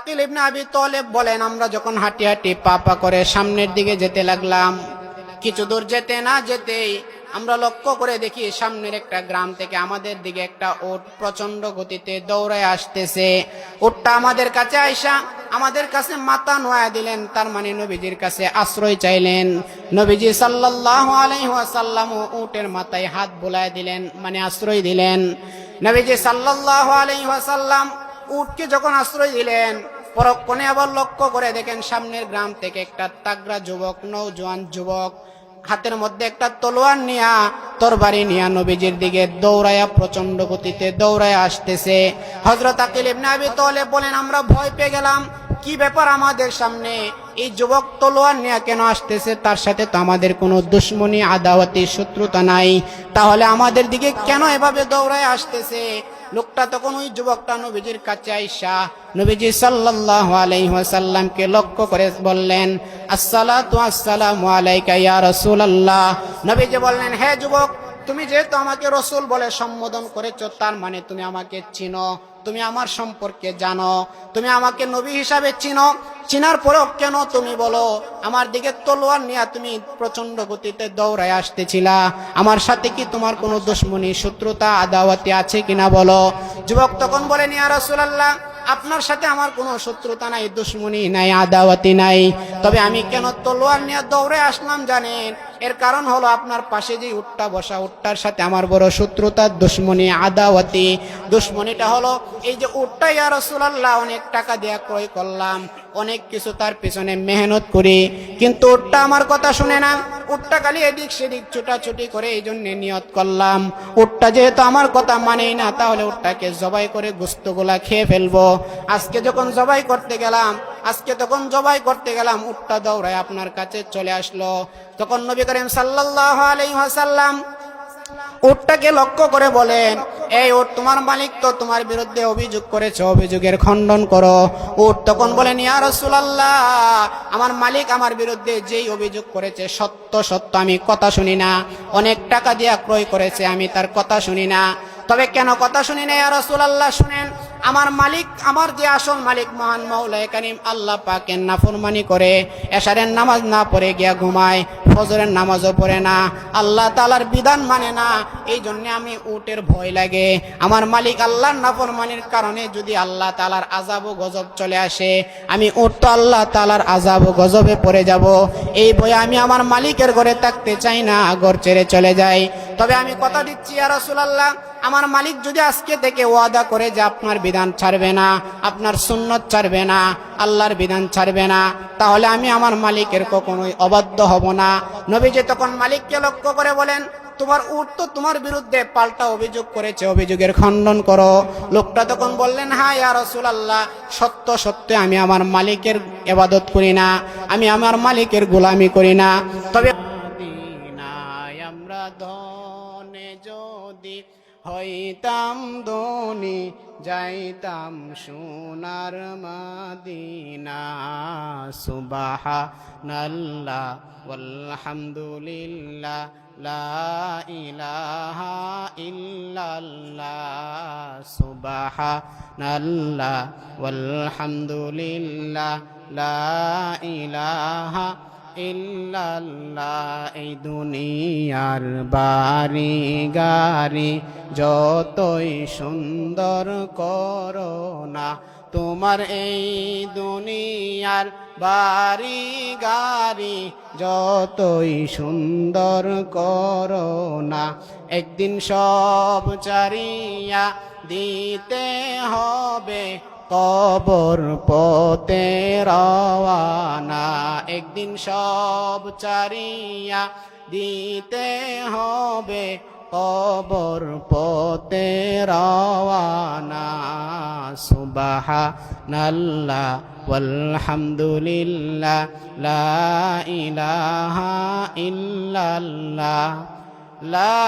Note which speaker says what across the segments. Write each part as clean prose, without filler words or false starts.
Speaker 1: আকিল ইবনে আবি তালেব বলেন, আমরা যখন হাঁটি হাঁটি পা পা করে সামনের দিকে যেতে লাগলাম, কিছু দূর যেতে না যেতেই আমরা লক্ষ্য করে দেখি সামনের একটা গ্রাম থেকে আমাদের দিকে একটা উট প্রচন্ড গতিতে দৌড়ায় আসতেছে। উটটা আমাদের কাছে আইসা আমাদের কাছে মাথা নোয়া দিলেন, তার মানে নবীজির কাছে আশ্রয় চাইলেন। নবীজি সাল্লাল্লাহু আলাইহি ওয়াসাল্লাম উটের মাথায় হাত বুলায় দিলেন, মানে আশ্রয় দিলেন। নবীজি সাল্লাল্লাহু আলাইহি ওয়াসাল্লাম উটকে যখন আশ্রয় দিলেন, পরক্ষণে আবার লক্ষ্য করে দেখেন সামনের গ্রাম থেকে একটা তাগড়া যুবক, নওজোয়ান যুবক, হাতের মধ্যে একটা তলোয়ার নিয়া, তরবারি নিয়া নবীজির দিকে দৌড়ায়া প্রচন্ড গতিতে দৌড়ায়া আসতেছে। হযরত আকিল ইবনে আবি তালেব বলেন, আমরা ভয় পেয়ে গেলাম, কি ব্যাপার আমাদের সামনে এই যুবক তলোয়ার নিয়ে কেন আসতেছে? তার সাথে তো আমাদের কোনো দুশমনী, আদাওয়াতি, শত্রুতা নাই, তাহলে আমাদের দিকে কেন এভাবে দৌড়ায় আসতেছে? লোকটা তখন ওই যুবকটা নবীজির কাছে আইসা নবীজি সাল্লাল্লাহু আলাইহি ওয়াসাল্লামকে লক্ষ্য করে বললেন, আসসালাতু আসসালামু আলাইকা ইয়া রাসূলুল্লাহ। নবীজি বললেন, হে যুবক, তুমি যেহেতু আমাকে রসুল বলে সম্বোধন করেছো, তার মানে তুমি আমাকে চিনো, তুমি আমার সম্পর্কে জানো, তুমি আমাকে নবী হিসাবে চিনো। চিনার পরেও কেন তুমি বলো আমার দিকে তলোয়ার নিয়ে তুমি প্রচন্ড গতিতে দৌড়ায় আসতেছিলা? আমার সাথে কি তোমার কোনো দুশমনী, শত্রুতা, আদাওয়াতি আছে কিনা বলো। যুবক তখন বলেন, ইয়া রাসূলুল্লাহ, আপনার সাথে আমার কোনো শত্রুতা নাই, দুশমনী নাই, আদাওয়াতি নাই, তবে আমি কেন তলোয়ার নিয়ে দৌড়ে আসলাম জানেন? এর কারণ হলো আপনার পাশে যে উটটা বসা, উটটার সাথে আমার বড় শত্রুতা, দুশমনী, আদাওয়াতি। দুশমনীটা হলো এই যে উটটা ইয়া রাসূলুল্লাহ অনেক টাকা দিয়ে ক্রয় করলাম, অনেক কিছু তার পিছনে মেহনত করি, কিন্তু উটটা আমার কথা শুনে না, উটটা খালি এদিক সেদিক ছুটাছুটি করে, এই জন্য নিয়ত করলাম উটটা যেহেতু আমার কথা মানেই না, তাহলে উটটাকে জবাই করে গোশতগুলা খেয়ে ফেলবো। আজকে যখন জবাই করতে গেলাম উটটা দৌড়ায় আপনার কাছে চলে আসলো। তখন নবী করিম সাল্লাল্লাহু আলাইহি ওয়াসাল্লাম উটটাকে লক্ষ্য করে বলেন, এই উট, তোমার মালিক তো তোমার বিরুদ্ধে অভিযোগ করেছে, অভিযোগের খণ্ডন করো। উট তখন বলেন, ইয়া রাসূলুল্লাহ, আমার মালিক আমার বিরুদ্ধে যেই অভিযোগ করেছে সত্য সত্য, আমি কথা শুনি না, অনেক টাকা দিয়ে ক্রয় করেছে, আমি তার কথা শুনি না। তবে কেন কথা শুনি না ইয়া রাসূলুল্লাহ? শুনেন, আমার মালিক, আমার যে আসল মালিক মহান মাওলায়ে কারীম আল্লাহ পাকের নাফরমানি করে, এশারের নামাজ না পড়ে গিয়া ঘুমায়, ফজরের নামাজও পড়ে না, আল্লাহ তাআলার বিধান মানে না, এই জন্য আমি উটের ভয় লাগে। আমার মালিক আল্লাহর নাফরমানির কারণে যদি আল্লাহ তাআলার আযাব ও গজব চলে আসে, আমি উট তো আল্লাহ তাআলার আযাব ও গজবে পড়ে যাব, এই ভয়ে আমি আমার মালিকের ঘরে থাকতে চাই না, ঘর ছেড়ে চলে যাই। তবে আমি কথা দিচ্ছি ইয়া রাসূলুল্লাহ, আমার মালিক যদি আজকে থেকে ওয়াদা করে যে আপনার বিধান ছাড়বে না, আপনার সুন্নত ছাড়বে না, আল্লাহর বিধান ছাড়বে না, তাহলে আমি আমার মালিকের কখনোই অবাধ্য হব না। নবীজি তখন মালিককে লক্ষ্য করে বলেন, তোমার উট তো তোমার বিরুদ্ধে পাল্টা অভিযোগ করেছে, অভিযোগের খণ্ডন করো। লোকটা তখন বললেন, হ্যাঁ ইয়া রাসূলুল্লাহ, সত্য সত্য আমি আমার মালিকের ইবাদত করি না, আমি আমার মালিকের গোলামি করি না। তবে মদিনায় আমরা ধনে যদি হইতাম ধনী, যাইতাম সোনার মদিনা। সুবহানাল্লাহ ওয়ালহামদুলিল্লাহ, লা ইলাহা ইল্লাল্লাহ। সুবহানাল্লাহ ওয়ালহামদুলিল্লাহ, লা ইলাহা ইল্লাল্লাহ। এই দুনিয়ার বাড়ি গাড়ি যতই সুন্দর করো না, তোমার এই দুনিয়ার বাড়ি গাড়ি যতই সুন্দর করো না, একদিন সব ছাড়িয়া দিতে হবে কবর পথে রওয়ানা। একদিন সব ছাড়িয়া দিতে হবে কবর পথে রওয়ানা। সুবহানাল্লাহ ওয়ালহামদুলিল্লাহ, লা ইলাহা ইল্লাল্লাহ, লা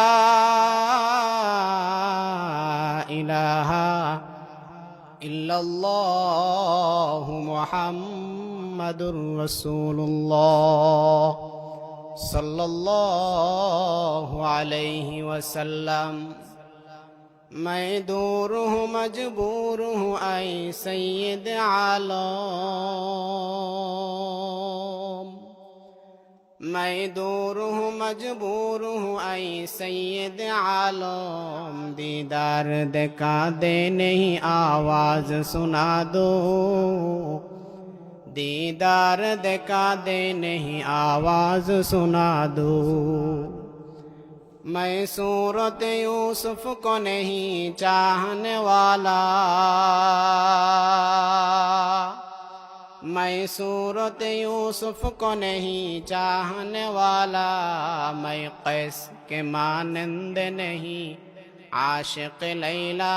Speaker 1: ইলাহা ইল্লাল্লাহু মুহাম্মাদুর রাসূলুল্লাহ সাল্লাল্লাহু আলাইহি ওয়াসাল্লাম। मैं दूर हूँ मजबूर हूँ ऐ सैयद आलम, मैं दूर हूँ मजबूर हूँ ऐ सैयद आलम, दीदार दिखा दे नहीं आवाज सुना दो, दीदार दिखा दे नहीं आवाज सुना दो। मैं सूरत यूसुफ को नहीं चाहने वाला, मैं सूरत यूसुफ को नहीं चाहने वाला, मैं कैस के मानंद नहीं आशिक लैला,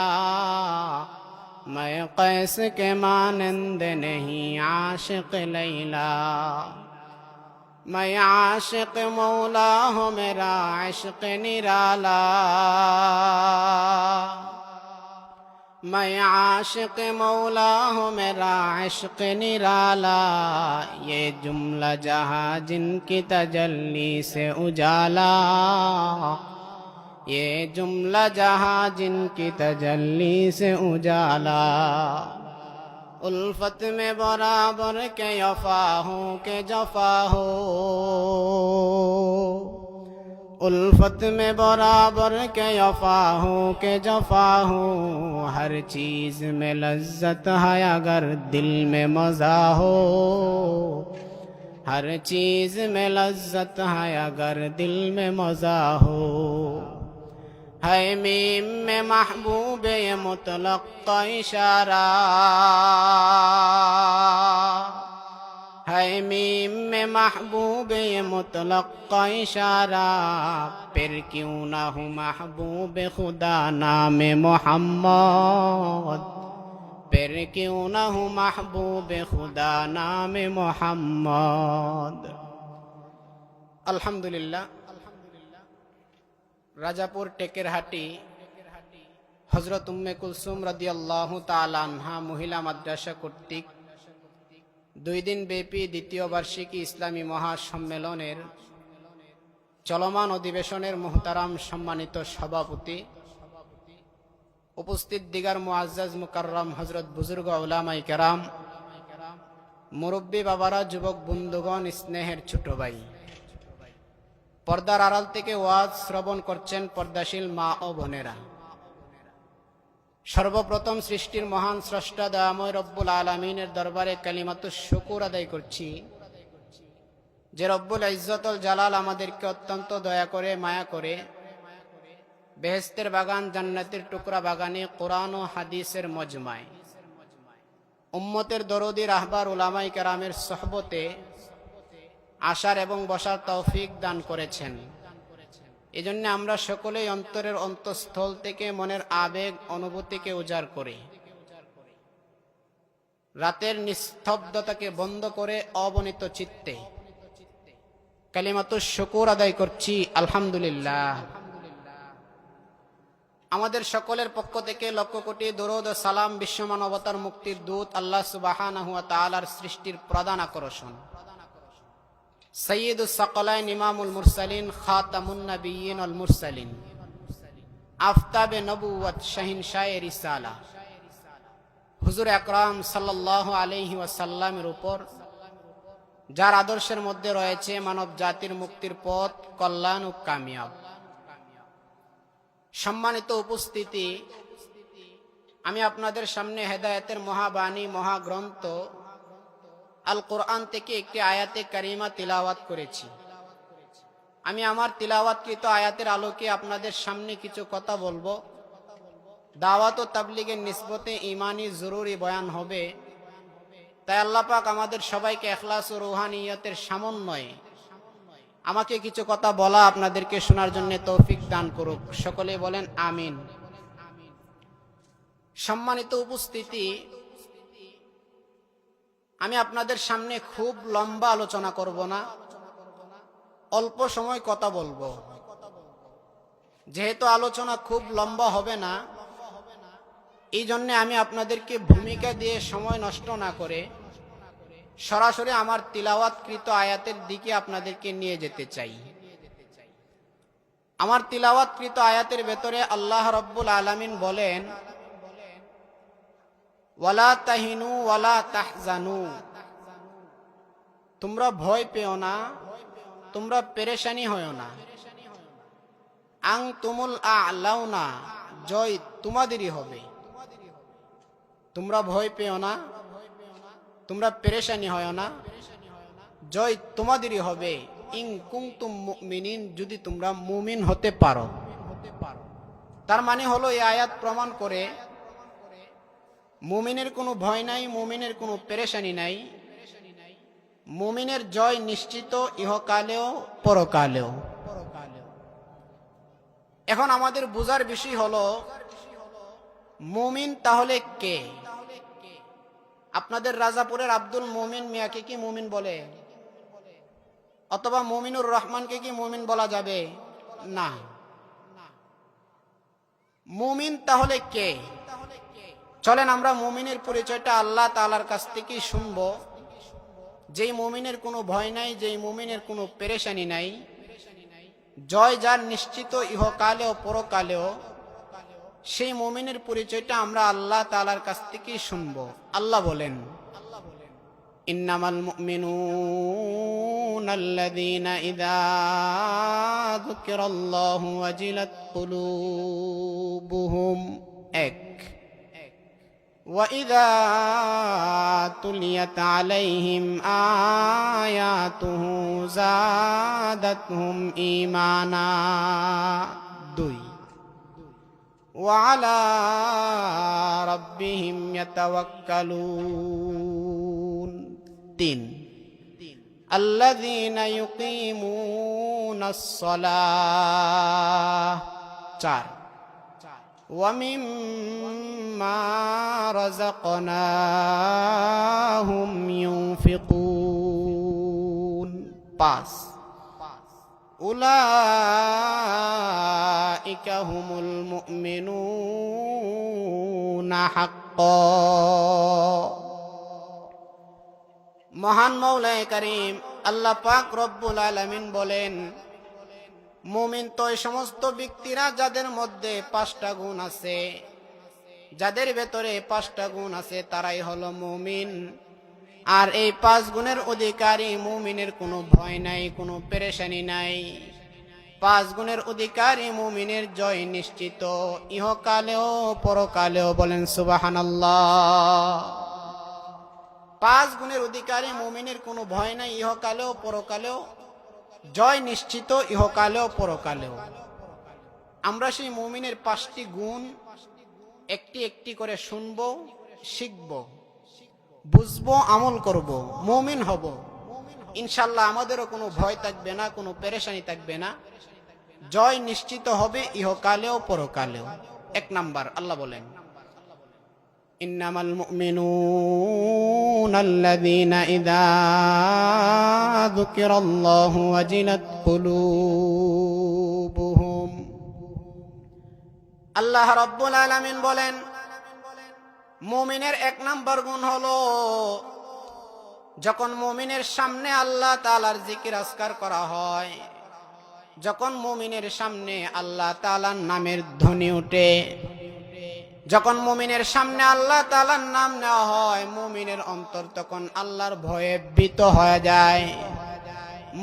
Speaker 1: मैं कैस के मानंद नहीं आशिक लैला, मैं आशिक मौला हूँ मेरा इश्क निराला, मैं आशिक मौला हूँ मेरा इश्क निराला, ये जुमला जहाँ जिनकी तजल्ली से उजाला, ये जुमला जहाँ जिनकी तजल्ली से उजाला, उल्फत में बराबर के यफा हो के जफा हो, उल्फत में बराबर के यफा हो के जफा हो, हर चीज में लज्जत है अगर दिल में मजा हो, हर चीज में लज्जत है अगर दिल में मजा हो, है मीम में महबूब ये मुतलक का इशारा, है मीम में महबूब ये मुतलक का इशारा, फिर क्यों ना हूँ महबूब खुदा नाम मोहम्मद, फिर क्यों ना हूँ महबूब खुदा नाम मोहम्मद। अल्हम्दुलिल्लाह, রাজাপুর টেকেরহাটি হযরত উম্মে কুলসুম রাদিয়াল্লাহু তাআলা আনহা মহিলা মাদ্রাসা কর্তৃক 2 দিন ব্যাপী দ্বিতীয় বার্ষিকী ইসলামী মহাসম্মেলনের চলমান অধিবেশনের মুহতারাম সম্মানিত সভাপতি, উপস্থিত দিগার মুআজ্জাজ মুকাররম হযরত বুজুর্গ উলামায়ে কেরাম, মুরব্বী বাবারা, যুবক বন্ধুগণ, স্নেহের ছোট ভাই, পর্দার আড়াল থেকে ওয়াজ শ্রবণ করছেন পর্দাশীল মা ও বোনেরা, সর্বপ্রথম সৃষ্টির মহান স্রষ্টা দয়াময় রব্বুল আলামিনের দরবারে কালিমাতুশ শুকর আদায় করছি যে রব্বুল ইজ্জতুল জালাল আমাদেরকে অত্যন্ত দয়া করে মায়া করে বেহেশতের বাগান জান্নাতের টুকরা বাগানে কোরআন ও হাদিসের মজমায় উম্মতের দরদি রাহবার উলামায়ে কেরামের সোহবতে আসার এবং বসার তৌফিক দান করেছেন। এজন্য আমরা সকলেই অন্তরের অন্তঃস্থল থেকে মনের আবেগ অনুভূতিকে উজাড় করে রাতের নিস্তব্ধতাকে বন্ধ করে অবনীত চিত্তে কালিমাতুশ শুকর আদায় করছি আলহামদুলিল্লাহ। আমাদের সকলের পক্ষ থেকে লক্ষ কোটি দরুদ ও সালাম বিশ্বমানবতার মুক্তির দূত আল্লাহ সুবহানাহু ওয়া তাআলার সৃষ্টির প্রধান আকর্ষণ সৈয়দুস সাকলাইন ইমামুল মুরসালিন খাতামুন নবিয়্যিন ওয়াল মুরসালিন আফতাবে নবুওয়াত শাহিনশায়ে রিসালা হুজুর আকরাম সাল্লাল্লাহু আলাইহি ওয়াসাল্লামের উপর, যার আদর্শের মধ্যে রয়েছে মানব জাতির মুক্তির পথ, কল্যাণ ও কামিয়াব। সম্মানিত উপস্থিতি, আমি আপনাদের সামনে হেদায়েতের মহাবাণী মহাগ্রন্থ আল কোরআন থেকে একটি আয়াতে কারিমা তিলাওয়াত করেছি। আমি আমার তিলাওয়াতকৃত আয়াতের আলোকে আপনাদের সামনে কিছু কথা বলবো। দাওয়াত ও তাবলীগের নিসবতে ঈমানি জরুরি বয়ান হবে, তাই আল্লাহ পাক আমাদের সবাইকে ইখলাস ও রুহানিয়তের সমন্বয়ে আমাকে কিছু কথা বলা, আপনাদেরকে শোনার জন্য তৌফিক দান করুক। সকলে বলেন আমিন। সম্মানিত উপস্থিতি, আমি আপনাদের সামনে খুব লম্বা আলোচনা করব না, অল্প সময় কথা বলবো। যেহেতু আলোচনা খুব লম্বা হবে না, এই জন্য আমি আপনাদেরকে ভূমিকা দিয়ে সময় নষ্ট না করে সরাসরি আমার তিলাওয়াতকৃত আয়াতের দিকে আপনাদেরকে নিয়ে যেতে চাই। আমার তিলাওয়াতকৃত আয়াতের ভেতরে আল্লাহ রাব্বুল আলামিন বলেন, ওয়ালা তাহিনু ওয়ালা তাহজানু, তোমরা ভয় পেও না, তোমরা পেরেশানি হয়ো না। আনতুমুল আ'লাউনা, জয় তোমাদেরই হবে। তোমরা ভয় পেও না, তোমরা পেরেশানি হয়ো না, জয় তোমাদেরই হবে। ইন কুনতুম মুমিনিন, যদি তোমরা মুমিন হতে পারো। তার মানে হলো এই আয়াত প্রমাণ করে মুমিনের কোনো ভয় নাই, মুমিনের কোনো পেরেশানি নাই। মুমিনের জয় নিশ্চিত ইহকালেও পরকালেও। এখন আমাদের বুঝার বিষয় হলো মুমিন তাহলে কে? আপনাদের রাজাপুরের আব্দুল মুমিন মিয়াকে কি মুমিন বলে? অথবা মুমিনুর রহমানকে কি মুমিন বলা যাবে? না। মুমিন তাহলে কে? চলেন আমরা মুমিনের পরিচয়টা আল্লাহ তাআলার কাছ থেকেই শুনবো। যেই মুমিনের কোনো ভয় নাই, যেই মুমিনের কোনো পেরেশানি নাই, জয় যার নিশ্চিত ইহকালেও পরকালেও, সেই মুমিনের পরিচয়টা আমরা আল্লাহ তাআলার কাছ থেকেই শুনবো। আল্লাহ বলেন, ইন্নামাল মুমিনুনা আল্লাযীনা ইযা যুকিরাল্লাহু ওয়াজিলাত কুলুবুহুম। এক, ওয়া ইযা তুলিয়াত আলাইহিম আয়াতুহু যাদাতহুম ঈমানা। দুই, ওয়া আলা রাব্বিহিম ইয়াতাওয়াক্কালুন। তিন, আল্লাযীনা ইউকিমুনাস সালাহ। চার, ওয়া মিম্মা রাযাকনাহুম ইউনফিকুন। পাঁচ, উলাইকা হুমুল মুমিনুনা হাক্কান। মহান মওলায়ে কারীম আল্লাহ পাক রব্বুল আলামিন বলেন, মুমিন তো এই সমস্ত ব্যক্তিরা যাদের মধ্যে 5টা গুণ আছে, যাদের ভেতরে 5টা গুণ আছে, তারাই হলো মুমিন। আর এই 5 গুণের অধিকারী মুমিনের কোনো ভয় নাই, কোনো পেরেশানি নাই। 5 গুণের অধিকারী মুমিনের জয় নিশ্চিত ইহকালেও পরকালেও। বলেন সুবহানাল্লাহ। 5 গুণের অধিকারী মুমিনের কোনো ভয় নাই, ইহকালেও পরকালেও জয় নিশ্চিত ইহকালেও পরকালেও। আমরা সেই মুমিনের 5টি গুণ একটি একটি করে শুনবো, শিখবো, বুঝবো, আমল করব, মুমিন হব। ইনশাআল্লাহ আমাদেরও কোনো ভয় থাকবে না, কোনো পেরেশানি থাকবে না, জয় নিশ্চিত হবে ইহকালেও পরকালেও। 1 নাম্বার, আল্লাহ বলেন, ইন্নামাল মুমিনুনা আল্লাযীনা ইযা যুকিরাল্লাহু ওয়াজিলাত কুলুবুহুম। আল্লাহ রাব্বুল আলামিন বলেন, মুমিনের 1 নাম্বার গুণ হলো যখন মুমিনের সামনে আল্লাহ তাআলার জিকির আজকার করা হয়, যখন মুমিনের সামনে আল্লাহ তাআলার নামের ধ্বনি ওঠে, যখন মুমিনের সামনে আল্লাহ তাআলার নাম নেওয়া হয়, মুমিনের অন্তর তখন আল্লাহর ভয়ে ভীত হয়ে যায়।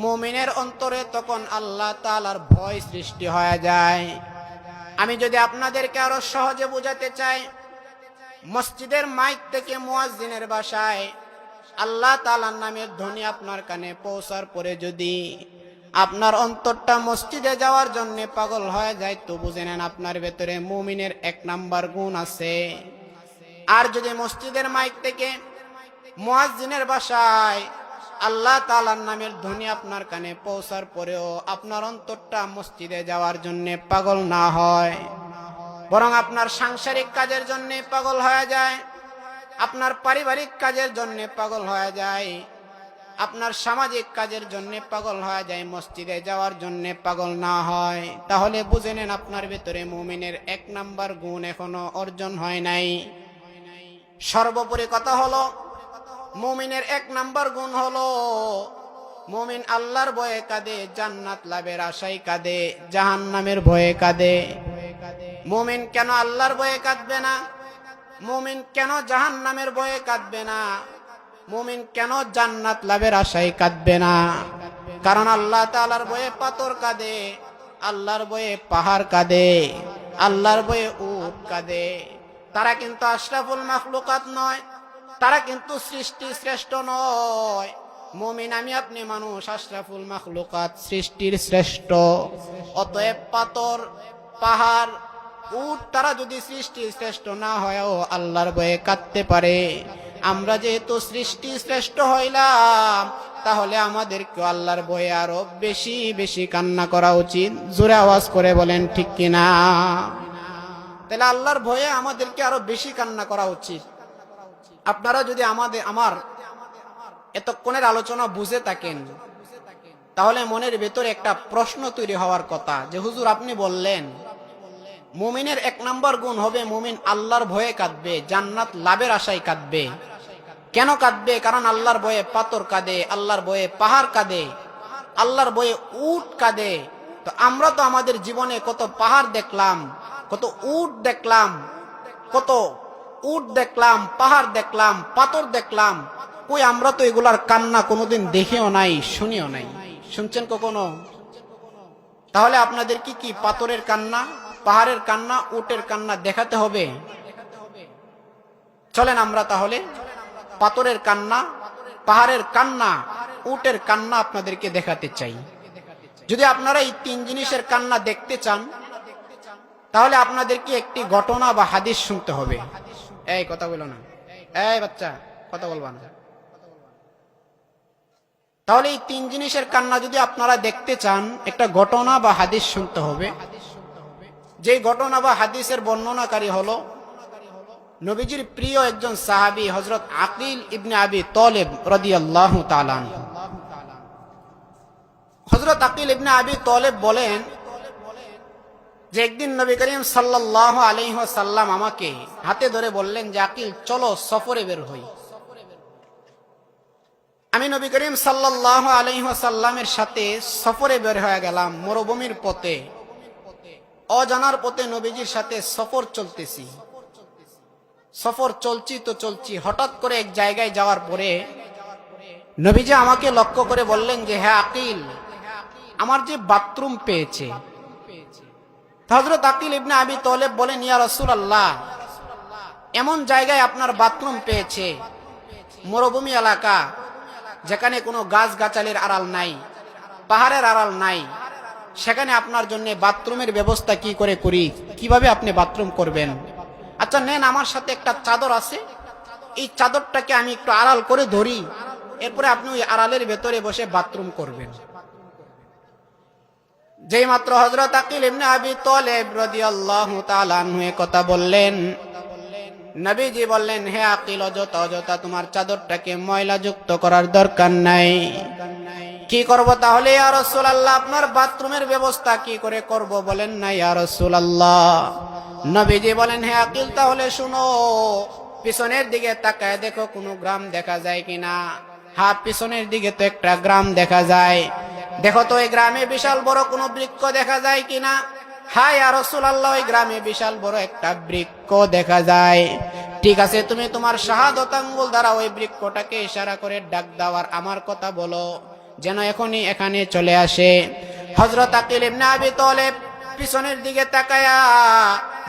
Speaker 1: মুমিনের অন্তরে তখন আল্লাহ তাআলার ভয় সৃষ্টি হয়ে যায়। আমি যদি আপনাদেরকে আরো সহজে বোঝাতে চাই, মসজিদের মাইক থেকে মুয়াজ্জিনের বাসায় আল্লাহ তাআলার নামের ধ্বনি আপনার কানে পৌঁছার পরে যদি আপনার অন্তরটা মসজিদে যাওয়ার জন্য পাগল হয়ে যায়, তো বুঝে নেন আপনার ভেতরে মুমিনের 1 নাম্বার গুণ আছে। আর যদি মসজিদের মাইক থেকে মুয়াজ্জিনের বাসায় আল্লাহ তাআলার নামের ধ্বনি আপনার কানে পৌঁছার পরেও আপনার অন্তরটা মসজিদে যাওয়ার জন্য পাগল না হয়, বরং আপনার সাংসারিক কাজের জন্য পাগল হয়ে যায়, আপনার পারিবারিক কাজের জন্য পাগল হয়ে যায়, আপনার সামাজিক কাজের জন্য পাগল হয়ে যায়, মসজিদে যাওয়ার জন্য পাগল না হয়, তাহলে বুঝে নেন আপনার ভেতরে মুমিনের 1 নাম্বার গুণ এখনো অর্জন হয় নাই। সর্বোপরি কথা হলো, মুমিনের 1 নাম্বার গুণ হলো মুমিন আল্লাহর ভয়ে কাঁদে, জান্নাত লাভের আশায় কাঁদে, জাহান্নামের ভয়ে কাঁদে। মুমিন কেন আল্লাহর ভয়ে কাঁদবে না? মুমিন কেন জাহান্নামের ভয়ে কাঁদবে না? মুমিন কেন জান্নাত লাভের আশায় কাঁদবে না? কারণ আল্লাহ তাআলার ভয়ে পাথর কাঁদে, আল্লাহর ভয়ে পাহাড় কাঁদে, আল্লাহর ভয়ে উট কাঁদে। তারা কিন্তু আশরাফুল মাখলুকাত নয়, তারা কিন্তু সৃষ্টি শ্রেষ্ঠ নয়। মুমিন আমি আপনি মানুষ, আশরাফুল মাখলুকাত সৃষ্টির শ্রেষ্ঠ। অতএব পাথর, পাহাড়, উট তারা যদি সৃষ্টির শ্রেষ্ঠ না হয়ও আল্লাহর ভয়ে কাঁদতে পারে, আমরা যেহেতু সৃষ্টি শ্রেষ্ঠ হইলাম তাহলে আমাদেরকে আল্লাহর ভয়ে আরো বেশি বেশি কান্না করা উচিত। জোরে আওয়াজ করে বলেন ঠিক কিনা? তাহলে আল্লাহর ভয়ে আমাদেরকে আরো বেশি কান্না করা উচিত। আপনারা যদি আমার এতক্ষণের আলোচনা বুঝে থাকেন তাহলে মনের ভেতরে একটা প্রশ্ন তৈরি হওয়ার কথা যে হুজুর আপনি বললেন মুমিনের 1 নম্বর গুণ হবে মুমিন আল্লাহর ভয়ে কাঁদবে, জান্নাত লাভের আশায় কাঁদবে। কেন কাঁদবে? কারণ আল্লাহর ভয়ে পাথর কাঁদে, আল্লাহর ভয়ে পাহাড় কাঁদে, আল্লাহর ভয়ে উট কাঁদে। তো আমরা তো আমাদের জীবনে কত পাহাড় দেখলাম, কত উট দেখলাম, কত উট দেখলাম, পাহাড় দেখলাম, পাথর দেখলাম। কই আমরা তো এগুলার কান্না কোনোদিন দেখেও নাই, শুনিও নাই। শুনছেন কখনো? তাহলে আপনাদের কি পাথরের কান্না, পাহাড়ের কান্না, উটের কান্না দেখাতে হবে? চলেন আমরা তাহলে পাথরের কান্না, পাহাড়ের কান্না, উটের কান্না আপনাদেরকে দেখাতে চাই। যদি আপনারা এই 3 জিনিসের কান্না দেখতে চান তাহলে আপনাদেরকে একটি ঘটনা বা হাদিস শুনতে হবে। এই কথা বলো না, এই বাচ্চা কথা বলবা না। তাহলে এই 3 জিনিসের কান্না যদি আপনারা দেখতে চান একটা ঘটনা বা হাদিস শুনতে হবে। যে ঘটনা বা হাদিসের বর্ণনাকারী হলো নবীজির প্রিয় একজন সাহাবী হযরত আকিল ইবনে আবি তালেব রাদিয়াল্লাহু তাআলা আনহু। হযরত আকিল ইবনে আবি তালেব বলেন যে একদিন নবী করিম সাল্লাল্লাহু আলাইহি ওয়াসাল্লাম আমাকে হাতে ধরে বললেন যে আকিল চলো সফরে বের হই। আমি নবী করিম সাল্লাল্লাহু আলাইহি ওয়াসাল্লামের সাথে সফরে বের হয়ে গেলাম। মরুভূমির পথে, অজানার পথে নবীজির সাথে সফর চলতেছি। সফর চলছি, হঠাৎ করে এক জায়গায় যাওয়ার পরে নবীজি আমাকে লক্ষ্য করে বললেন যে হে আকিল, আমার যে বাথরুম পেয়েছে। হযরত আকিল ইবনে আবি তালেব বলেন ইয়া রাসূলুল্লাহ, এমন জায়গায় আপনার বাথরুম পেয়েছে, মরুভূমি এলাকা, যেখানে কোনো গাছ গাছালির আড়াল নাই, পাহাড়ের আড়াল নাই, সেখানে আপনার জন্য বাথরুমের ব্যবস্থা কি করে করি? কিভাবে আপনি বাথরুম করবেন? আচ্ছা নেন, আমার সাথে একটা চাদর আছে, এই চাদরটাকে আমি একটু আড়াল করে ধরি, এরপরে আপনি ওই আড়ালের ভেতরে বসে বাথরুম করবেন। যেই মাত্র হযরত আকিল ইবনে আবি তালেব রাদিয়াল্লাহু তাআলা আনহু কথা বললেন, নবীজি বললেন হে আকিল, অযথা তোমার চাদরটাকে ময়লা যুক্ত করার দরকার নাই। কি করব তাহলে ইয়া রাসূলুল্লাহ? আপনার বাথরুমের ব্যবস্থা কি করে করব বলেন না ইয়া রাসূলুল্লাহ। নবীজি বলেন হে আকিল, তাহলে শুনো, পিছনের দিকে তাকায় দেখো কোনো গ্রাম দেখা যায় কিনা। হ্যাঁ, পিছনের দিকে তো একটা গ্রাম দেখা যায়, দেখো তো এই গ্রামে বিশাল বড় কোনো বৃক্ষ দেখা যায় কিনা। হ্যাঁ ইয়া রাসূলুল্লাহ, ওই গ্রামে বিশাল বড় একটা বৃক্ষ দেখা যায়। ঠিক আছে, তুমি তোমার শাহাদাত আঙ্গুল দ্বারা ওই বৃক্ষটাকে ইশারা করে ডাক দাও আর আমার কথা বলো যেন এখনই এখানে চলে আসে। হযরত আকিল ইবনে আবি তালেব পিছনের দিকে তাকায়া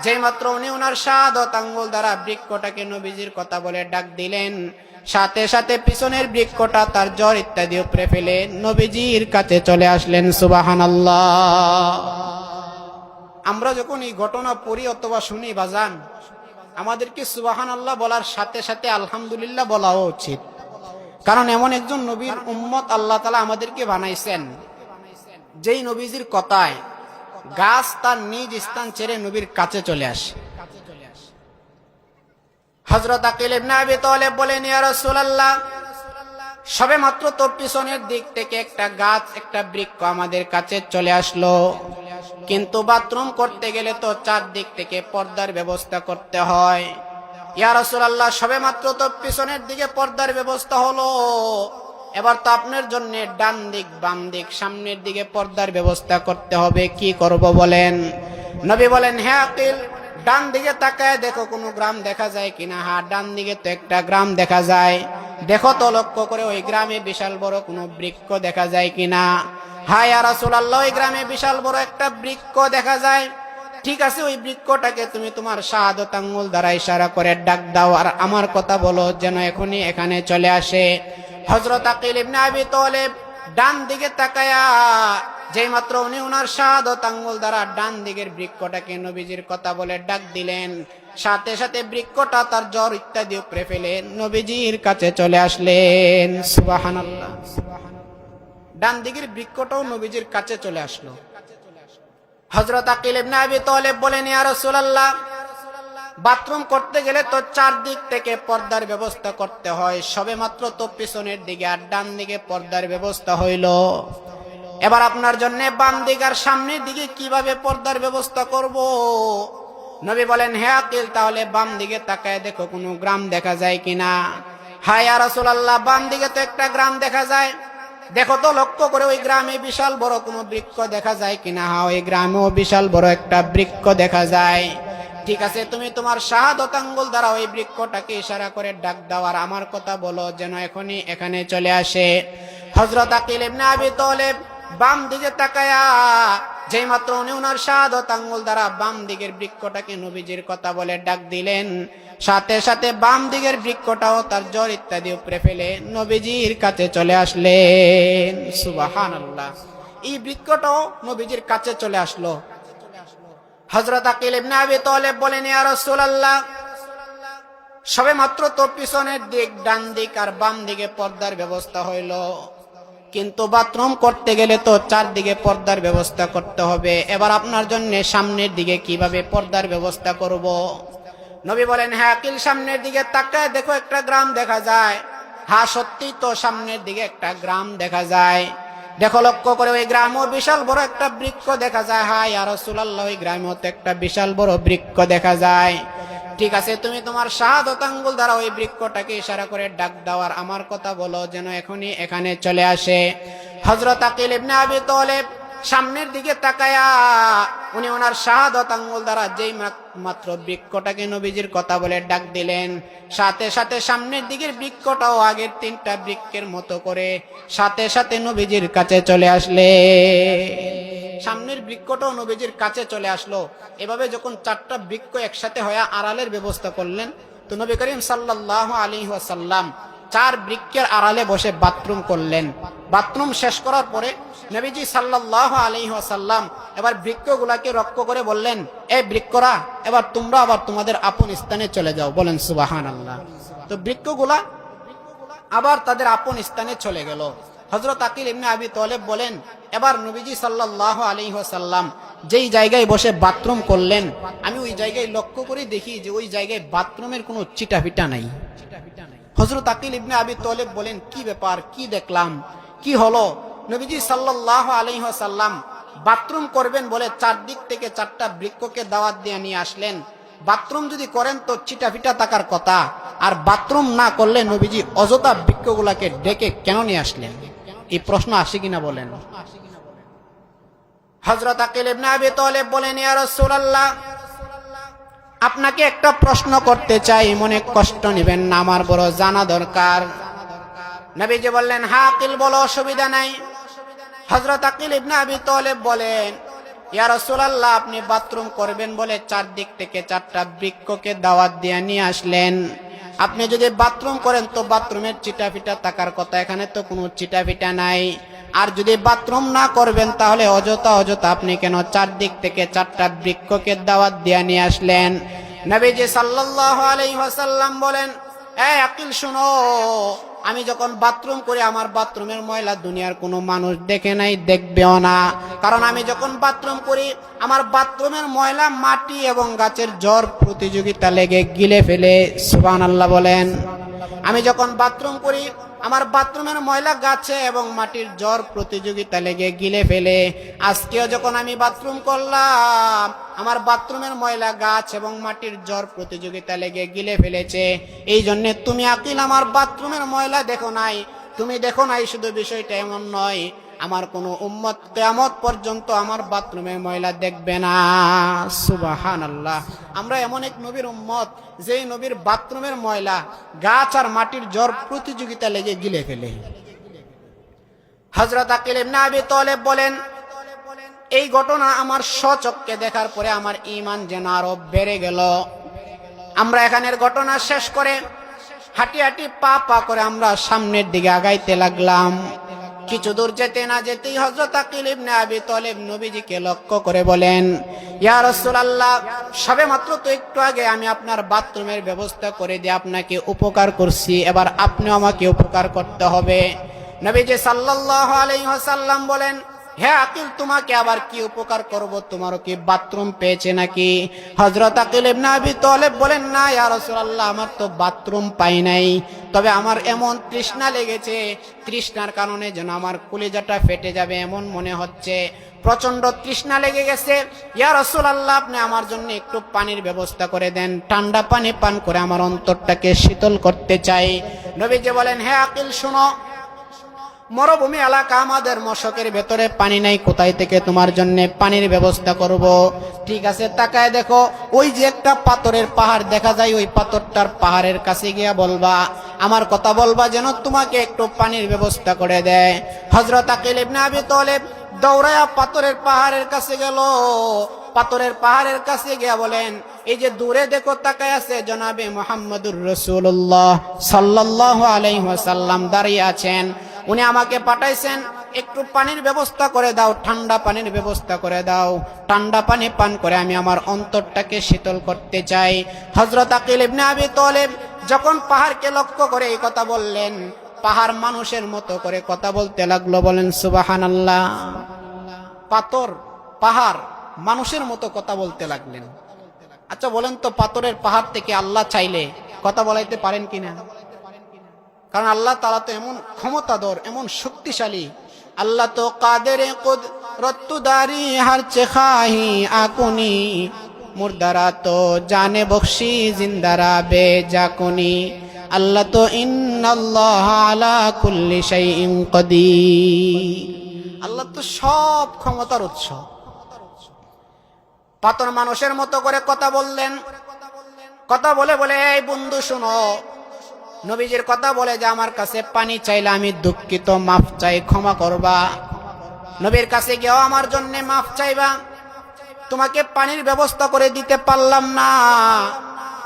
Speaker 1: যেই মাত্র উনি ওনার শাহাদাত আঙ্গুল দ্বারা বৃক্ষটাকে নবীজির কথা বলে ডাক দিলেন, সাথে সাথে পিছনের বৃক্ষটা তার জ্বর ইত্যাদি উপরে ফেলে নবীজির কাছে চলে আসলেন। সুবহানাল্লাহ। আমরা যখন এই ঘটনা পড়ি অথবা শুনি বাজান, আমাদেরকে সুবহানাল্লাহ বলার সাথে সাথে আলহামদুলিল্লাহ বলাও উচিত। কারণ এমন একজন নবীর উম্মত আল্লাহ তাআলা আমাদেরকে বানাইছেন, যেই নবীজির কথায় গাছ তার নিজ স্থান ছেড়ে নবীর কাছে চলে আসে। হযরত আকিল ইবনে আবি তালেব বলেন ইয়া রাসূলুল্লাহ, সবে মাত্র তো পিছনের দিক থেকে একটা গাছ, একটা বৃক্ষ আমাদের কাছে চলে আসলো, কিন্তু বাথরুম করতে গেলে তো চারদিক থেকে পর্দার ব্যবস্থা করতে হয়। ইয়া রাসূলুল্লাহ, সবে মাত্র তো পিছনের দিকে পর্দার ব্যবস্থা হলো, এবার তো আপনার জন্য ডান দিক বাম দিক সামনের দিকে পর্দার ব্যবস্থা করতে হবে। কি করব বলেন? নবী বলেন, হে আকিল, ডান দিকে তাকায় দেখো কোনো গ্রাম দেখা যায় কিনা। হ্যাঁ, ডান দিকে তো একটা গ্রাম দেখা যায়। দেখো তো লক্ষ্য করে ওই গ্রামে বিশাল বড় কোনো বৃক্ষ দেখা যায় কিনা। হ্যাঁ ইয়া রাসূলুল্লাহ, ওই গ্রামে বিশাল বড় একটা বৃক্ষ দেখা যায়। ঠিক আছে, ওই বৃক্ষটাকে তুমি তোমার শাহাদাত আঙ্গুল দ্বারা ইশারা করে ডাক দাও আর আমার কথা বলো যেন এখনই এখানে চলে আসে। হযরত আকিল ইবনে আবি তালেব ডান দিকে তাকায়া যেই মাত্র উনি ওনার শাহাদাত আঙ্গুল দ্বারা ডান দিকের বৃক্ষটাকে নবীজির কথা বলে ডাক দিলেন, সাথে সাথে বৃক্ষটা তার জ্বর ইত্যাদি উপরে ফেলে নবীজির কাছে চলে আসলেন। সুবহানাল্লাহ। ডান দিকের বৃক্ষটাও নবীজির কাছে চলে আসলো। হযরত আকিল ইবনে আবি তালেব বলেন, ইয়া রাসূলুল্লাহ, বাথরুম করতে গেলে তো চারদিক থেকে পর্দার ব্যবস্থা করতে হয়, সবেমাত্র তো পিছনের দিকে আর ডান দিকে পর্দার ব্যবস্থা হইল। এবার আপনার জন্য বাম দিক আর সামনের দিকে কিভাবে পর্দার ব্যবস্থা করব? নবী বলেন, হে আকিল, তাহলে বাম দিকে তাকায় দেখো কোনো গ্রাম দেখা যায় কিনা। হ্যাঁ ইয়া রাসূলুল্লাহ, বাম দিকে তো একটা গ্রাম দেখা যায়। দেখো তো লক্ষ্য করে ওই গ্রামে বিশাল বড় কোনো বৃক্ষ দেখা যায় কিনা। হ্যাঁ, ওই গ্রামেও বিশাল বড় একটা বৃক্ষ দেখা যায়। ঠিক আছে, তুমি তোমার শাহাদাত আঙ্গুল দ্বারা ওই বৃক্ষটাকে ইশারা করে ডাক দাও আর আমার কথা বলো যেন এখনই এখানে চলে আসে। হযরত আকিল ইবনে আবি তালেব বাম দিকে তাকায়া যেই মাত্র উনি ওনার শাহাদাত আঙ্গুল দ্বারা বাম দিকের বৃক্ষটাকে নবীজির কথা বলে ডাক দিলেন, সাথে সাথে বাম দিকের বৃক্ষটাও তার জ্বর ইত্যাদি উপরে ফেলে নবীজির কাছে চলে আসলেন। সুবহানাল্লাহ। এই বৃক্ষটাও নবীজির কাছে চলে আসলো। হযরত আকিল ইবনে আবি তালেব বলেন, ইয়া রাসূলুল্লাহ, সবেমাত্র তো পিছনের দিক ডান দিক আর বাম দিকে পর্দার ব্যবস্থা হইল, কিন্তু বাথরুম করতে গেলে তো চারদিকে পর্দার ব্যবস্থা করতে হবে। এবার আপনার জন্য সামনের দিকে কিভাবে পর্দার ব্যবস্থা করব? নবী বলেন, হ্যাঁ আকিল, সামনের দিকে তাকায় দেখো একটা গ্রাম দেখা যায়। হ্যাঁ সত্যি তো সামনের দিকে একটা গ্রাম দেখা যায়। দেখো লক্ষ্য করে ওই গ্রামেও বিশাল বড় একটা বৃক্ষ দেখা যায়। হ্যাঁ ইয়া রাসূলুল্লাহ, ওই গ্রামেও তো একটা বিশাল বড় বৃক্ষ দেখা যায়। ঠিক আছে, তুমি তোমার শাহাদাত আঙ্গুল দ্বারা ওই বৃক্ষটাকে ইশারা করে ডাক দাও আর আমার কথা বলো যেন এখনই এখানে চলে আসে। হযরত আকিল ইবনে আবি তালেব সামনের দিকে তাকায়া উনি ওনার শাহাদাত আঙ্গুল দ্বারা যেই মাত্র বৃক্ষটাকে নবীজির কথা বলে ডাক দিলেন, সাথে সাথে সামনের দিকের বৃক্ষটাও আগের তিনটা বৃক্ষের মতো করে সাথে সাথে নবীজির কাছে চলে আসলে। সামনের বৃক্ষটাও নবীজির কাছে চলে আসলো। এভাবে যখন চারটা বৃক্ষ একসাথে হয়ে আড়ালের ব্যবস্থা করলেন, তো নবী করিম সাল্লাল্লাহু আলাইহি ওয়াসাল্লাম চার বৃক্ষের আড়ালে বসে বাথরুম করলেন। বাথরুম শেষ করার পরে নবীজি সাল্লাল্লাহু আলাইহি ওয়াসাল্লাম এবার বৃক্ষগুলাকে লক্ষ্য করে বললেন, এই বৃক্ষরা, এবার তোমরা আবার তোমাদের আপন স্থানে চলে যাও। বলেন সুবহানাল্লাহ। তো বৃক্ষগুলা আবার তাদের আপন স্থানে চলে গেল। হযরত আকিল ইবনে আবি তালেব বলেন, এবার নবীজি সাল্লাল্লাহু আলাইহি ওয়াসাল্লাম যেই জায়গায় বসে বাথরুম করলেন, আমি ওই জায়গায় লক্ষ্য করে দেখি যে ওই জায়গায় বাথরুমের কোনো চিটাফিটা নাই। হযরত আকিল ইবনে আবি তালেব বলেন, কি ব্যাপার, কি দেখলাম, কি হলো? নবীজি সাল্লাল্লাহু আলাইহি ওয়াসাল্লাম বাথরুম করবেন বলে চারদিক থেকে চারটা বৃক্ষকে দাওয়াত দিয়ে নিয়ে আসলেন। বাথরুম যদি করেন তো চিটাফিটা থাকার কথা, আর বাথরুম না করলে নবীজি অযথা বৃক্ষগুলাকে ডেকে কেন নিয়ে আসলেন? এই প্রশ্ন আসে কিনা বলেন? হযরত আকিল ইবনে আবি তালেব বলেন, ইয়া রাসূলুল্লাহ, আপনাকে একটা প্রশ্ন করতে চাই, মনে কষ্ট নেবেন না, আমার বড় জানা দরকার। নবীজি বললেন, হ্যাঁ আকিল বলো, অসুবিধা নাই। হযরত আকিল ইবনে আবি তালেব বলেন, ইয়া রাসূলুল্লাহ, আপনি বাথরুম করবেন বলে চারদিক থেকে চারটা বৃক্ষকে দাওয়াত দিয়ে নিয়ে আসলেন। আপনি যদি বাথরুম করেন তো বাথরুমের চিটাফিটা থাকার কথা, এখানে তো কোনো চিটাফিটা নাই। আর যদি বাথরুম না করবেন তাহলে অযথা আপনি কেন চারদিক থেকে চারটা বৃক্ষকে দাওয়াত দিয়ে নিয়ে আসলেন? নবীজি সাল্লাল্লাহু আলাইহি ওয়াসাল্লাম বলেন, এই আকিল শুনো, আমি যখন বাথরুম করি আমার বাথরুমের ময়লা দুনিয়ার কোনো মানুষ দেখে নাই, দেখবেও না। কারণ আমি যখন বাথরুম করি আমার বাথরুমের ময়লা মাটি এবং গাছের জ্বর প্রতিযোগিতা লেগে গিলে ফেলে। সুবহানাল্লাহ বলেন। আমি যখন বাথরুম করি আমার বাথরুমের ময়লা গাছে এবং মাটির জ্বর প্রতিযোগিতা লেগে গিলে ফেলে। আজকেও যখন আমি বাথরুম করলাম আমার বাথরুমের ময়লা গাছ এবং মাটির জ্বর প্রতিযোগিতা লেগে গিলে ফেলেছে। এই জন্য তুমি আকিল আমার বাথরুমের ময়লা দেখো নাই, তুমি দেখো নাই শুধু বিষয়টা এমন নয়, আমার কোনো উম্মত কিয়ামত পর্যন্ত আমার বাথরুমে ময়লা দেখবে না। সুবহানাল্লাহ। আমরা এমন এক নবীর উম্মত যেই নবীর বাথরুমের ময়লা গাছ আর মাটির জ্বর প্রতিযোগিতা লেগে গিলে ফেলে। হযরত আকিল ইবনে আবি তালেব বলেন, এই ঘটনা আমার স্বচক্ষে দেখার পরে আমার ঈমান যেন আরো বেড়ে গেল। আমরা এখানের ঘটনা শেষ করে হাঁটি হাঁটি পা পা করে আমরা সামনের দিকে আগাইতে লাগলাম। কিছু দূর যেতে না যেতেই হযরত আকিল ইবনে আবি তালেব নবীজিকে লক্ষ্য করে বলেন, ইয়া রাসূলুল্লাহ, সবেমাত্র তো একটু আগে আমি আপনার বাথরুমের ব্যবস্থা করে দিয়ে আপনাকে উপকার করছি, এবার আপনিও আমাকে উপকার করতে হবে। নবীজি সাল্লাল্লাহু আলাইহি ওয়াসাল্লাম বলেন, হে আকিল, তোমাকে আবার কি উপকার করব? তোমারও কি বাথরুম পেয়েছে নাকি? হযরত আকিল ইবনে আবি তালেব বলেন, না ইয়া রাসূলুল্লাহ, আমার তো বাথরুম পাই নাই, তবে আমার এমন তৃষ্ণা লেগেছে, তৃষ্ণার কারণে যেন আমার কলিজাটা ফেটে যাবে এমন মনে হচ্ছে, প্রচন্ড তৃষ্ণা লেগে গেছে। ইয়া রাসূলুল্লাহ, আপনি আমার জন্য একটু পানির ব্যবস্থা করে দেন, ঠান্ডা পানি পান করে আমার অন্তরটাকে শীতল করতে চাই। নবীজি বলেন, হে আকিল, শুনো, মরুভূমি এলাকা, আমাদের মশকের ভেতরে পানি নাই, কোথায় থেকে তোমার জন্য পানির ব্যবস্থা করব? ঠিক আছে, তাকায় দেখো, ওই যে একটা পাথরের পাহাড় দেখা যায়, ওই পাথরটার পাহাড়ের কাছে গিয়া বলবা, আমার কথা বলবা যেন তোমাকে একটু পানির ব্যবস্থা করে দেয়। হযরত আকিল ইবনে আবি তালেব দৌড়ায়া পাথরের পাহাড়ের কাছে গেল। পাথরের পাহাড়ের কাছে গিয়া বলেন, এই যে দূরে দেখো তাকায় আছে জনাবে মুহাম্মদুর রাসূলুল্লাহ সাল্লাল্লাহু আলাইহি ওয়াসাল্লাম দাঁড়িয়ে আছেন, উনি আমাকে পাঠাইছেন, একটু পানির ব্যবস্থা করে দাও, ঠান্ডা পানির ব্যবস্থা করে দাও, ঠান্ডা পানি পান করে আমি আমার অন্তরটাকে শীতল করতে চাই। হযরত আকিল ইবনে আবি তালেব যখন পাহাড়কে লক্ষ্য করে এই কথা বললেন, পাহাড় মানুষের মতো করে কথা বলতে লাগলো। বলেন সুবহানাল্লাহ। পাথর, পাহাড় মানুষের মতো কথা বলতে লাগলেন। আচ্ছা বলেন তো, পাথরের পাহাড় থেকে আল্লাহ চাইলে কথা বলাইতে পারেন কিনা? কারণ আল্লাহ তাআলা তো এমন ক্ষমতাধর, এমন শক্তিশালী। আল্লাহ তো কাদের কুদরত দারি হর চেখাহি আকুনি, মুর্দারা তো জানে বখশি জিন্দারা বেজাকুনি। আল্লাহ তো ইন্নাল্লাহ আলা কুল্লি শাইইন কাদির। আল্লাহ তো সব ক্ষমতার উৎস। পাথর মানুষের মতো করে কথা বললেন। কথা বলে বলে, এই বন্ধু শুনো, নবীজির কথা বলে যে আমার কাছে পানি চাইলে আমি দুঃখিত, মাফ চাই, ক্ষমা করবা। নবীর কাছে গিয়েও আমার জন্য মাফ চাইবা, তোমাকে পানির ব্যবস্থা করে দিতে পারলাম না।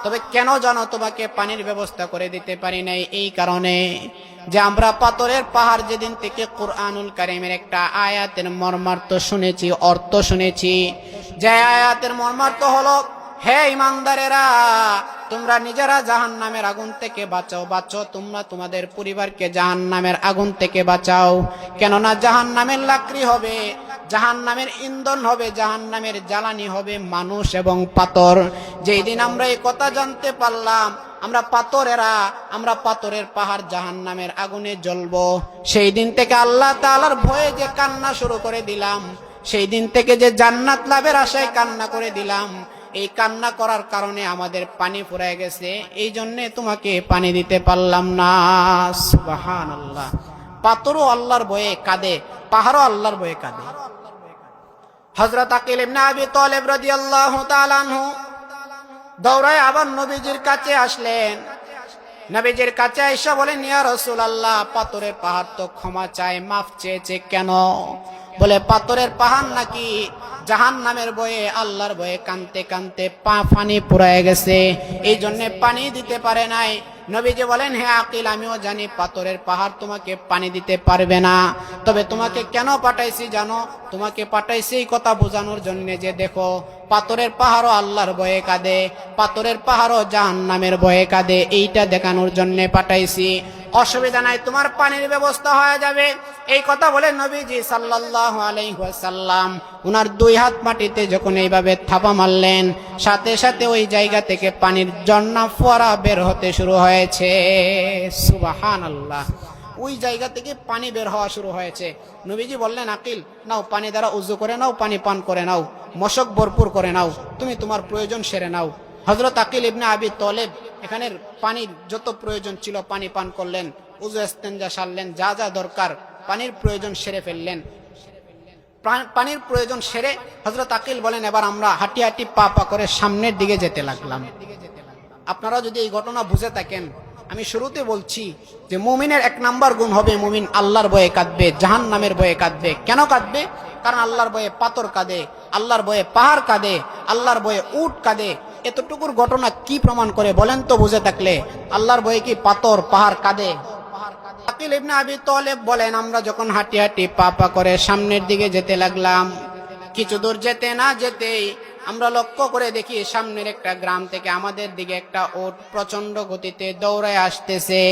Speaker 1: তবে কেন জানো তোমাকে পানির ব্যবস্থা করে দিতে পারি নাই? এই কারণে যে আমরা পাথরের পাহাড় যেদিন থেকে কুরআনুল কারীমের একটা আয়াতের মর্মার্থ শুনেছি, অর্থ শুনেছি, যে আয়াতের মর্মার্থ হলো, হে ইমানদারেরা, তোমরা নিজেরা জাহান্নামের আগুন থেকে বাঁচো, তোমরা তোমাদের পরিবারকে জাহান্নামের আগুন থেকে বাঁচাও। কেননা জাহান্নামের লাকড়ি হবে, জাহান্নামের ইন্ধন হবে, জাহান্নামের জ্বালানি হবে মানুষ এবং পাথর। যেই দিন আমরা এই কথা জানতে পারলাম, আমরা পাথরের পাহাড় জাহান্নামের আগুনে জ্বলবো, সেই দিন থেকে আল্লাহ তাআলার ভয়ে যে কান্না শুরু করে দিলাম, সেই দিন থেকে যে জান্নাত লাভের আশায় কান্না করে দিলাম, এই কান্না করার কারণে আমাদের পানি ফুরায় গেছে, এই জন্য তোমাকে পানি দিতে পারলাম না। সুবহানাল্লাহ। পাথরও আল্লাহর ভয়ে কাঁদে, পাহাড়ও আল্লাহর ভয়ে কাঁদে। হযরত আকিল ইবনে আবি তালেব রাদিয়াল্লাহু তাআলা আনহু দৌড়ায় আবার নবীজির কাছে আসলেন। নবীজির কাছে আয়েশা বলেন, ইয়া রাসূলুল্লাহ, পাথরের পাহাড় তো ক্ষমা চায়, মাফ চেয়েছে কেন? বলে, পাথরের পাহাড় নাকি জাহান্নামের ভয়ে, আল্লাহর ভয়ে কানতে কানতে পানি পুরায় গেছে, এই জন্য পানি দিতে পারে নাই। নবীজি বলেন, হে আকিল, আমিও জানি পাথরের পাহাড় তোমাকে পানি দিতে পারবে না, তবে তোমাকে কেন পাঠাইছি জানো? তোমাকে পাঠাইছি এই কথা বোঝানোর জন্য যে দেখো, পাথরের পাহাড়ও আল্লাহর ভয়ে কাঁদে, পাথরের পাহাড়ও জাহান্নামের ভয়ে কাঁদে, এইটা দেখানোর জন্য পাঠাইছি। অসুবিধা নাই, তোমার পানির ব্যবস্থা হয়ে যাবে। এই কথা বলে নবীজি সাল্লাল্লাহু আলাইহি ওয়াসাল্লাম উনার দুই হাত মাটিতে যখন এইভাবে থাপা মারলেন, সাথে সাথে ওই জায়গা থেকে পানির ঝর্ণা ফোয়ারা বের হতে শুরু হয়েছে। সুবহানাল্লাহ। ওই জায়গা থেকে পানি বের হওয়া শুরু হয়েছে। নবীজি বললেন, আকিল, নাও, পানি দ্বারা উযু করে নাও, পানি পান করে নাও, মশক ভরপুর করে নাও, তুমি তোমার প্রয়োজন সেরে নাও। হযরত আকিল ইবনে আবি তালেব এখানের পানির যত প্রয়োজন ছিল পানি পান করলেন, উযু ইস্তেঞ্জা সারলেন, যা যা দরকার পানির প্রয়োজন সেরে ফেললেন। পানির প্রয়োজন সেরে হযরত আকিল বলেন, এবার আমরা হাঁটি হাঁটি পা পা করে সামনের দিকে যেতে লাগলাম। আপনারা যদি এই ঘটনা বুঝে থাকেন, আমি শুরুতে বলছি যে মুমিনের 1 নাম্বার গুণ হবে মুমিন আল্লাহর ভয়ে কাঁদবে, জাহান্নামের ভয়ে কাঁদবে। কেন কাঁদবে? কারণ আল্লাহর ভয়ে পাথর কাঁদে, আল্লাহর ভয়ে পাহাড় কাঁদে, আল্লাহর ভয়ে উট কাঁদে। এতটুকুর ঘটনা কি প্রমাণ করে বলেন তো বুঝে থাকলে? আল্লাহর ভয়ে কি পাথর পাহাড় কাঁদে? আকিল ইবনে আবি তালেব বলেন, আমরা যখন হাঁটি হাঁটি পা পা করে সামনের দিকে যেতে লাগলাম, কিছু দূর যেতে না যেতেই আমরা লক্ষ্য করে দেখি সামনের একটা গ্রাম থেকে আমাদের দিকে একটা উট প্রচন্ড গতিতে দৌড়ায় আসতেছে।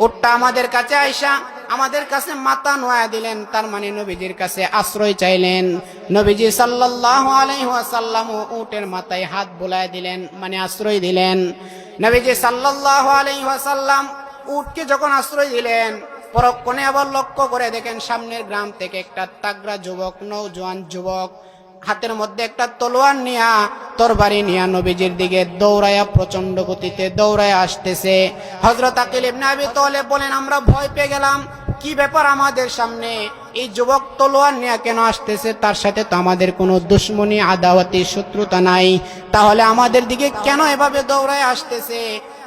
Speaker 1: উটটা আমাদের কাছে আইসা আমাদের কাছে মাথা নোয়া দিলেন, তার মানে নবীজির কাছে আশ্রয় চাইলেন। নবীজি সাল্লাল্লাহু আলাইহি ওয়াসাল্লাম উটের মাথায় হাত বুলায় দিলেন, মানে আশ্রয় দিলেন। নবীজি সাল্লাল্লাহু আলাইহি ওয়াসাল্লাম উটকে যখন আশ্রয় দিলেন, পরক্ষণে আবার লক্ষ্য করে দেখেন সামনের গ্রাম থেকে একটা তাগড়া যুবক, নওজোয়ান যুবক, হাতের মধ্যে একটা তলোয়ার নিয়া, তরবারি নিয়া নবীজির দিকে দৌড়ায়া প্রচন্ড গতিতে দৌড়ায়া আসতেছে। হযরত আকিল ইবনে আবি তালেব বলেন, আমরা ভয় পেয়ে গেলাম, কি ব্যাপার আমাদের সামনে এই যুবক তলোয়ার নিয়ে কেন আসতেছে? তার সাথে তো আমাদের কোনো দুশমনী আদাওয়াতি শত্রুতা নাই, তাহলে আমাদের দিকে কেন এভাবে দৌড়ায় আসতেছে?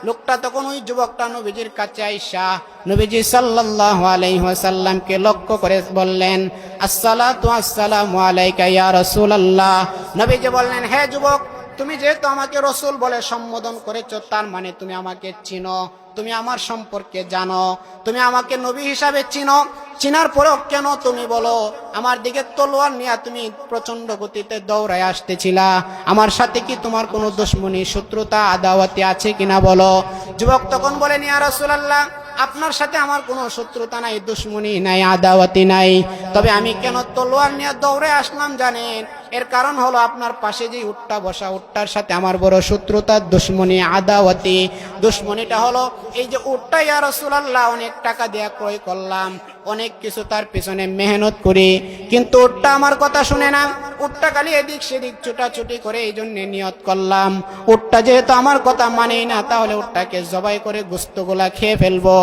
Speaker 1: লোকটা তখন ওই যুবকটা নবীজির কাছে আইসা নবীজি সাল্লাল্লাহু আলাইহি ওয়াসাল্লামকে লক্ষ্য করে বললেন, আসসালাতু আসসালামু আলাইকা ইয়া রাসূলুল্লাহ। নবীজি বললেন, হে যুবক, তুমি যেহেতু আমাকে রাসূল বলে সম্বোধন করেছো, তার মানে তুমি আমাকে চিনো, তুমি আমার সম্পর্কে জানো, তুমি আমাকে নবী হিসাবে চিনো। চিনার পরেও কেন তুমি বলো আমার দিকে তলোয়ার নিয়ে তুমি প্রচন্ড গতিতে দৌড়ায় আসতেছিলা? আমার সাথে কি তোমার কোনো দুশমনী শত্রুতা আদাওয়াতি আছে কিনা বলো? যুবক তখন বলেন, ইয়া রাসূলুল্লাহ, আপনার সাথে আমার কোনো শত্রুতা নাই, দুশমনী নাই, আদাওয়াতি নাই। তবে আমি কেন তলোয়ার নিয়ে দৌড়ে আসলাম জানেন? এর কারণ হলো আপনার পাশে যে উটটা বসা, উটটার সাথে আমার বড় শত্রুতা, দুশমনী, আদাওয়াতি। দুশমনীটা হলো এই যে উটটা ইয়া রাসূলুল্লাহ অনেক টাকা দিয়ে ক্রয় করলাম, অনেক কিছু তার পিছনে মেহনত করি, কিন্তু উটটা আমার কথা শুনে না। উটটা খালি এদিক সেদিক ছুটাছুটি করে, এই জন্য নিয়ত করলাম উটটা যেহেতু আমার কথা মানেই না, তাহলে উটটাকে জবাই করে গোশতগুলা খেয়ে ফেলবো।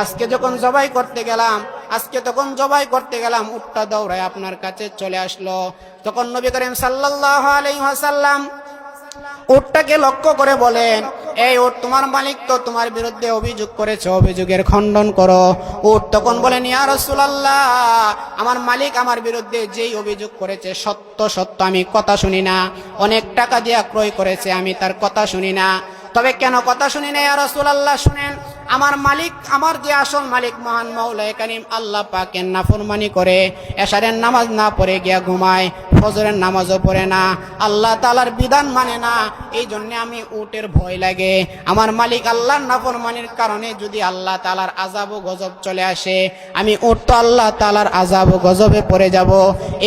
Speaker 1: আজকে যখন জবাই করতে গেলাম, উটটা দৌড়ায় আপনার কাছে চলে আসলো। তখন নবী করিম সাল্লাল্লাহু আলাইহি ওয়াসাল্লাম উটটাকে লক্ষ্য করে বলেন, এই উট, তোমার মালিক তো তোমার বিরুদ্ধে অভিযোগ করেছে, অভিযোগের খণ্ডন করো। উট তখন বলেন, ইয়া রাসূলুল্লাহ, আমার মালিক আমার বিরুদ্ধে যেই অভিযোগ করেছে সত্য সত্য, আমি কথা শুনি না। অনেক টাকা দিয়ে ক্রয় করেছে, আমি তার কথা শুনি না। তবে কেন কথা শুনি না ইয়া রাসূলুল্লাহ? শুনেন, আমার মালিক, আমার যে আসল মালিক মহান মাওলায়ে কারীম আল্লাহ পাকের নাফরমানি করে, এশারের নামাজ না পড়ে গিয়া ঘুমায়, ফজরের নামাজও পড়ে না, আল্লাহ তাআলার বিধান মানে না। এই জন্য আমি উটের ভয় লাগে, আমার মালিক আল্লাহর নাফরমানির কারণে যদি আল্লাহ তাআলার আযাব ও গজব চলে আসে, আমি উট তো আল্লাহ তাআলার আযাব ও গজবে পড়ে যাব।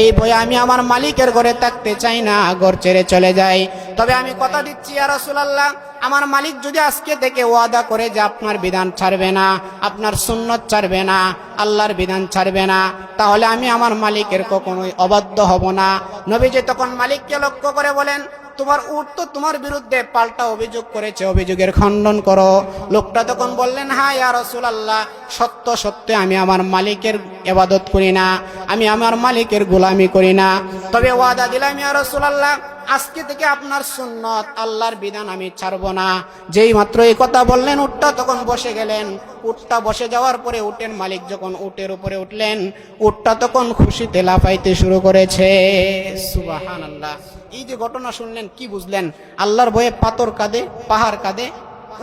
Speaker 1: এই ভয়ে আমি আমার মালিকের ঘরে থাকতে চাই না, ঘর ছেড়ে চলে যাই। তবে আমি কথা দিচ্ছি ইয়া রাসূলুল্লাহ, আমার মালিক যদি আজকে থেকে ওয়াদা করে যে আপনার বিধান ছাড়বে না, আপনার সুন্নত ছাড়বে না, আল্লাহর বিধান ছাড়বে না, তাহলে আমি আমার মালিকের কখনোই অবাধ্য হব না। নবীজি তখন মালিককে লক্ষ্য করে বলেন, তোমার উট তো তোমার বিরুদ্ধে পাল্টা অভিযোগ করেছে, অভিযোগের খণ্ডন করো। লোকটা তখন বললেন, হ্যাঁ ইয়া রাসূলুল্লাহ, সত্য সত্য আমি আমার মালিকের ইবাদত করি না, আমি আমার মালিকের গোলামি করি না। তবে ওয়াদা দিলাম ইয়া রাসূলুল্লাহ, আজকে থেকে আপনার সুন্নত, আল্লাহর বিধান আমি ছাড়ব না। যেই মাত্র এই কথা বললেন, উটটা তখন বসে গেলেন। উটটা বসে যাওয়ার পরে উটের মালিক যখন উটের উপরে উঠলেন, উটটা তখন খুশিতে লাফাইতে শুরু করেছে। সুবহানাল্লাহ। এই যে ঘটনা শুনলেন, কি বুঝলেন? আল্লাহর ভয়ে পাথর কাঁদে, পাহাড় কাঁদে,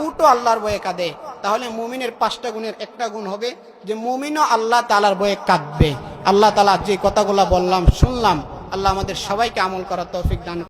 Speaker 1: উটও আল্লাহর ভয়ে কাঁদে। তাহলে মুমিনের 5টা গুণের একটা গুণ হবে যে মুমিনও আল্লাহ তাআলার ভয়ে কাঁদবে। আল্লাহ তাআলা যে কথাগুলো বললাম, শুনলাম, আল্লাহ আমাদের সবাইকে আমল করার তৌফিক দান